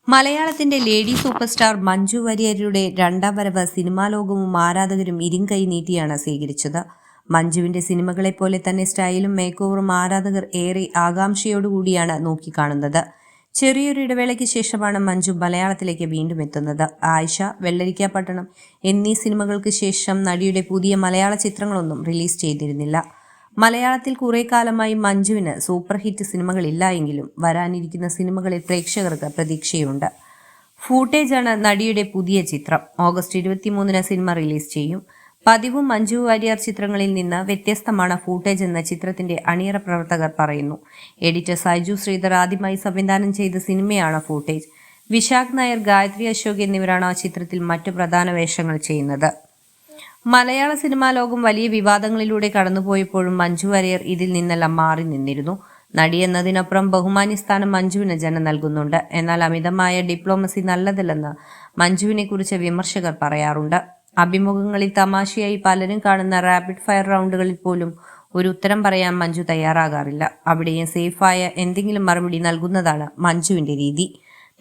മലയാളത്തിന്റെ lady super star Manju വാര്യരുടെ രണ്ടാം വരവ് സിനിമാ ലോകവും ആരാധകരും ഇരുങ്കൈ നീട്ടിയാണ് സ്വീകരിച്ചത്. മഞ്ജുവിന്റെ സിനിമകളെപ്പോലെ തന്നെ സ്റ്റൈലും മേക്ക് ഓവറും ആരാധകർ ഏറെ ആകാംക്ഷയോടുകൂടിയാണ് നോക്കിക്കാണുന്നത്. ചെറിയൊരു ഇടവേളയ്ക്ക് ശേഷമാണ് മഞ്ജു മലയാളത്തിലേക്ക് വീണ്ടും എത്തുന്നത്. ആയിഷ, വെള്ളരിക്കാപട്ടണം എന്നീ സിനിമകൾക്ക് ശേഷം നടിയുടെ പുതിയ മലയാള ചിത്രങ്ങളൊന്നും റിലീസ് ചെയ്തിരുന്നില്ല. മലയാളത്തിൽ കുറെ കാലമായി മഞ്ജുവിന് സൂപ്പർ ഹിറ്റ് സിനിമകളില്ല എങ്കിലും വരാനിരിക്കുന്ന സിനിമകളിൽ പ്രേക്ഷകർക്ക് പ്രതീക്ഷയുണ്ട്. ഫൂട്ടേജാണ് നടിയുടെ പുതിയ ചിത്രം. ഓഗസ്റ്റ് 23-ന് സിനിമ റിലീസ് ചെയ്യും. പതിവും മഞ്ജു വാര്യർ ചിത്രങ്ങളിൽ നിന്ന് വ്യത്യസ്തമാണ് ഫൂട്ടേജ് എന്ന് ചിത്രത്തിന്റെ അണിയറ പ്രവർത്തകർ പറയുന്നു. എഡിറ്റർ സൈജു ശ്രീധർ ആദ്യമായി സംവിധാനം ചെയ്ത സിനിമയാണ് ഫൂട്ടേജ്. വിശാഖ് നായർ, ഗായത്രി അശോക് എന്നിവരാണ് ആ ചിത്രത്തിൽ മറ്റു പ്രധാന വേഷങ്ങൾ ചെയ്യുന്നത്. മലയാള സിനിമാ ലോകം വലിയ വിവാദങ്ങളിലൂടെ കടന്നുപോയപ്പോഴും മഞ്ജു വാര്യർ ഇതിൽ നിന്നെല്ലാം മാറി നിന്നിരുന്നു. നടി എന്നതിനപ്പുറം ബഹുമാന്യസ്ഥാനം മഞ്ജുവിന് ജനം നൽകുന്നുണ്ട്. എന്നാൽ അമിതമായ ഡിപ്ലോമസി നല്ലതല്ലെന്ന് മഞ്ജുവിനെ കുറിച്ച് വിമർശകർ പറയാറുണ്ട്. അഭിമുഖങ്ങളിൽ തമാശയായി പലരും കാണുന്ന റാപ്പിഡ് ഫയർ റൗണ്ടുകളിൽ പോലും ഒരു ഉത്തരം പറയാൻ മഞ്ജു തയ്യാറാകാറില്ല. അവിടെയും സേഫായ എന്തെങ്കിലും മറുപടി നൽകുന്നതാണ് മഞ്ജുവിന്റെ രീതി.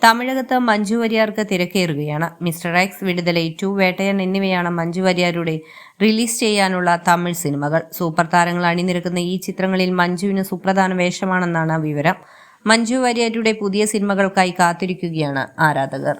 തമിഴകത്ത് മഞ്ജു വാര്യർക്ക് തിരക്കേറുകയാണ്. മിസ്റ്റർ എക്സ്, വിടുതലൈ 2, വേട്ടയൻ എന്നിവയാണ് മഞ്ജു വാര്യരുടെ റിലീസ് ചെയ്യാനുള്ള തമിഴ് സിനിമകൾ. സൂപ്പർ താരങ്ങൾ അണിനിരക്കുന്ന ഈ ചിത്രങ്ങളിൽ മഞ്ജുവിന് സുപ്രധാന വേഷമാണെന്നാണ് വിവരം. മഞ്ജു വാര്യരുടെ പുതിയ സിനിമകൾക്കായി കാത്തിരിക്കുകയാണ് ആരാധകർ.